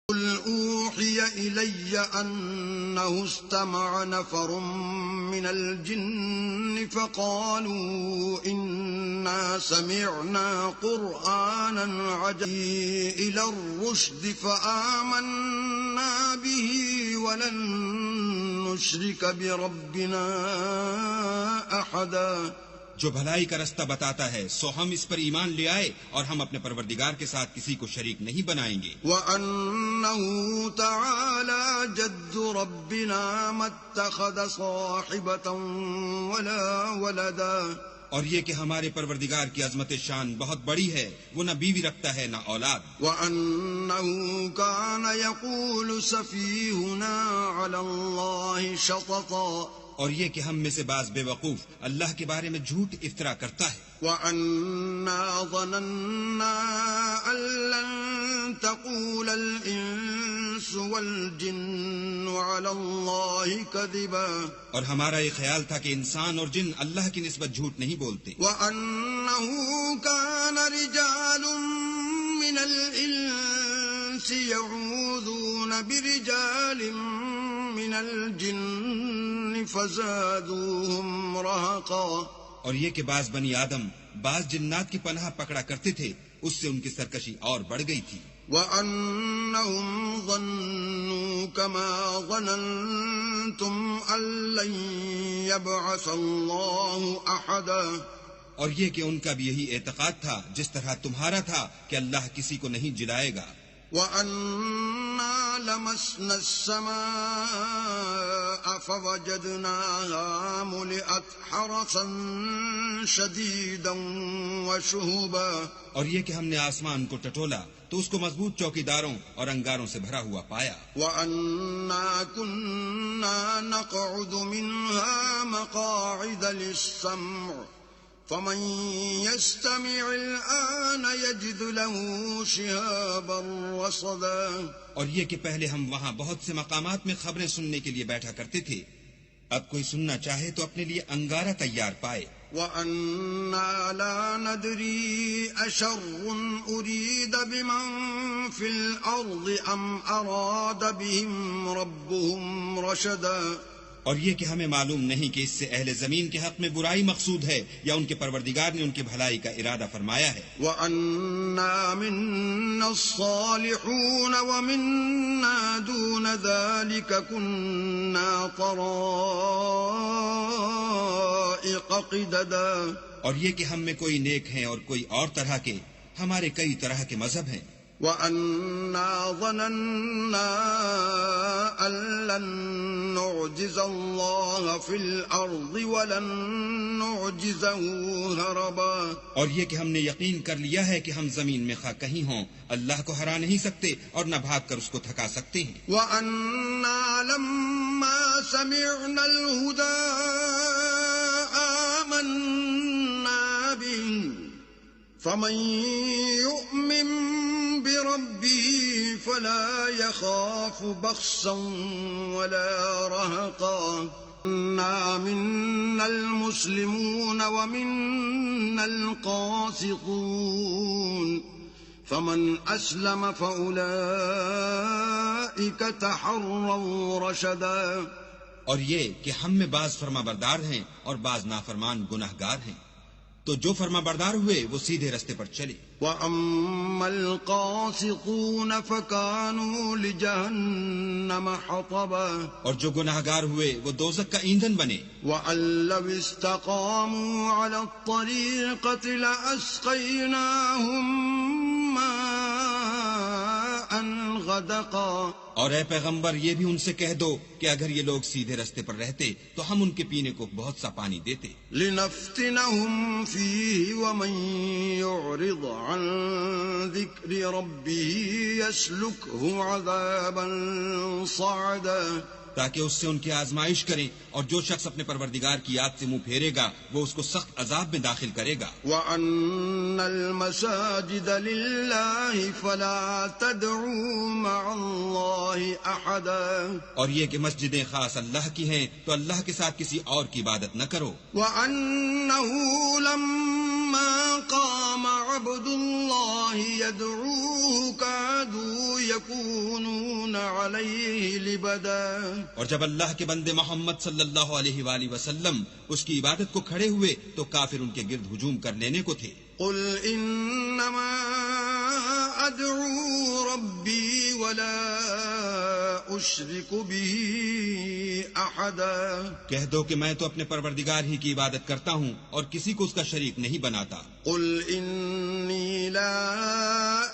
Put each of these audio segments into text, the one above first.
قل أوحي إلي أنه استمع نفر من الجن فقالوا إنا سمعنا قرآنا عجبا إلى الرشد فآمنا به ولن نشرك بربنا أحدا. جو بھلائی کا رستہ بتاتا ہے سو ہم اس پر ایمان لے آئے اور ہم اپنے پروردگار کے ساتھ کسی کو شریک نہیں بنائیں گے. وَأَنَّهُ تَعَالَى جَدُّ رَبِّنَا مَا اتَّخَذَ صَاحِبَةً وَلَا وَلَدًا. اور یہ کہ ہمارے پروردگار کی عظمت شان بہت بڑی ہے، وہ نہ بیوی رکھتا ہے نہ اولاد. وَأَنَّهُ كَانَ يَقُولُ سَفِيهُنَا عَلَى اللَّهِ شَطَطًا. اور یہ کہ ہم میں سے بعض بے وقوف اللہ کے بارے میں جھوٹ افطرا کرتا ہے. وَأَنَّا ظَنَنَّا أَن لَّن تَقُولَ الْإِنسُ وَالْجِنُّ عَلَى اللَّهِ كَذِبًا. اور ہمارا یہ خیال تھا کہ انسان اور جن اللہ کی نسبت جھوٹ نہیں بولتے. وَأَنَّهُ كَانَ رِجَالٌ مِّنَ الْإِنسِ يَعُوذُونَ بِرِجَالٍ مِّنَ الْجِنِّ فَزَادُوهُمْ رَهَقًا. اور یہ کہ بعض بنی آدم بعض جنات کی پناہ پکڑا کرتے تھے، اس سے ان کی سرکشی اور بڑھ گئی تھی. وَأَنَّهُمْ ظَنُّوا كَمَا ظَنَنْتُمْ أَن لَّن يَبْعَثَ اللَّهُ أَحَدًا. اور یہ کہ ان کا بھی یہی اعتقاد تھا جس طرح تمہارا تھا کہ اللہ کسی کو نہیں جلائے گا. وَأَنَّا لَمَسْنَا السَّمَاءَ فَوَجَدْنَاهَا مُلِئَتْ حَرَسًا شَدِيدًا وَشُهُبًا. اور یہ کہ ہم نے آسمان کو ٹٹولا تو اس کو مضبوط چوکیداروں اور انگاروں سے بھرا ہوا پایا. وَأَنَّا كُنَّا نَقْعُدُ مِنْهَا مَقَاعِدَ لِلسَّمْعِ فَمَن يَسْتَمِعِ الْآنَ يَجِدْ لَهُ شِهَابًا رَّصَدًا. اور یہ کہ پہلے ہم وہاں بہت سے مقامات میں خبریں سننے کے لیے بیٹھا کرتے تھے، اب کوئی سننا چاہے تو اپنے لیے انگارہ تیار پائے. وَأَنَّا لَا نَدْرِي أَشَرٌّ أُرِيدَ بِمَن فِي الْأَرْضِ أَمْ أَرَادَ بِهِمْ رَبُّهُمْ رَشَدًا. اور یہ کہ ہمیں معلوم نہیں کہ اس سے اہل زمین کے حق میں برائی مقصود ہے یا ان کے پروردگار نے ان کی بھلائی کا ارادہ فرمایا ہے. وَأَنَّا مِنَّا الصَّالِحُونَ وَمِنَّا دُونَ ذَلِكَ كُنَّا طَرَائِقَ قِدَدًا. اور یہ کہ ہم میں کوئی نیک ہیں اور کوئی اور طرح کے، ہمارے کئی طرح کے مذہب ہیں. وَأَنَّا ظَنَنَّا أَن لَّن نُّعْجِزَ اللَّهَ فِي الْأَرْضِ وَلَن نُّعْجِزَهُ هَرَبًا. اور یہ کہ ہم نے یقین کر لیا ہے کہ ہم زمین میں خواہ کہیں ہوں اللہ کو ہرا نہیں سکتے اور نہ بھاگ کر اس کو تھکا سکتے ہیں. وَأَنَّا لَمَّا سَمِعْنَا الْهُدَىٰ آمَنَّا بِهِ فَمَن يُؤْمِن بِرَبِّهِ فَلَا يَخَافُ بَخْسًا وَلَا رَهَقًا. إِنَّا مِنَّا الْمُسْلِمُونَ وَمِنَّا الْقَاسِطُونَ فَمَنْ أَسْلَمَ فَأُولَئِكَ تَحَرَّوْا رَشَدًا. اور یہ کہ ہم میں بعض فرما بردار ہیں اور بعض نافرمان گناہگار ہیں، تو جو فرما بردار ہوئے وہ سیدھے رستے پر چلے. وَأَمَّا الْقَاسِطُونَ فَكَانُوا لِجَهَنَّمَ حَطَبًا. اور جو گناہگار ہوئے وہ دوزخ کا ایندھن بنے. وَأَن لَّوِ اسْتَقَامُوا عَلَى الطَّرِيقَةِ لَأَسْقَيْنَاهُم مَّاءً غَدَقًا. اور اے پیغمبر یہ بھی ان سے کہہ دو کہ اگر یہ لوگ سیدھے رستے پر رہتے تو ہم ان کے پینے کو بہت سا پانی دیتے. لِنَفْتِنَهُمْ فِيهِ وَمَن يُعْرِضْ عَن ذِكْرِ رَبِّهِ يَسْلُكْهُ عَذَابًا صَعَدًا. تاکہ اس سے ان کی آزمائش کریں، اور جو شخص اپنے پروردگار کی یاد سے منہ پھیرے گا وہ اس کو سخت عذاب میں داخل کرے گا. وَأَنَّ الْمَسَاجِدَ لِلَّهِ فَلَا تَدْعُوا مَعَ اللَّهِ أَحَدًا. اور یہ کہ مسجدیں خاص اللہ کی ہیں تو اللہ کے ساتھ کسی اور کی عبادت نہ کرو. وَأَنَّهُ لَمَّا قَامَ عَبْدُ اللَّهِ يَدْعُوهُ كَادُوا كادوا يكونون عليه لبدا. اور جب اللہ کے بندے محمد صلی اللہ علیہ وآلہ وسلم اس کی عبادت کو کھڑے ہوئے تو کافر ان کے گرد ہجوم کر لینے کو تھے. قل انما ادعو ربی ولا اشرک به احدا. کہہ دو کہ میں تو اپنے پروردگار ہی کی عبادت کرتا ہوں اور کسی کو اس کا شریک نہیں بناتا. قل انی لا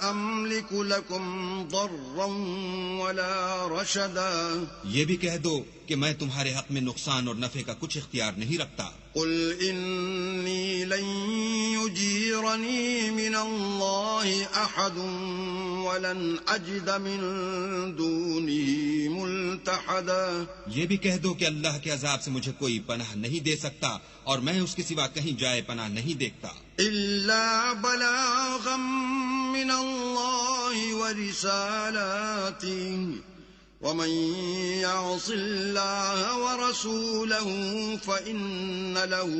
املک لکم ضرا ولا رشدا. یہ بھی کہہ دو کہ میں تمہارے حق میں نقصان اور نفع کا کچھ اختیار نہیں رکھتا. قل انی لن یجیرنی من اللہ احد ولن اجد من دونه ملتحدا. یہ بھی کہہ دو کہ اللہ کے عذاب سے مجھے کوئی پناہ نہیں دے سکتا اور میں اس کے سوا کہیں جائے پناہ نہیں دیکھتا. الا بلاغا من اللہ ورسالاته ومن يعص الله ورسوله فإن له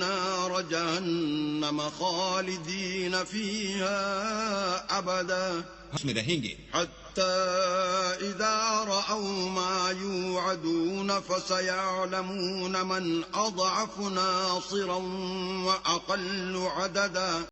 نار جهنم خالدين فيها أبدا. اس میں رہیں گے حتى إذا رأوا ما يوعدون فسيعلمون من أضعف ناصرا وأقل عددا.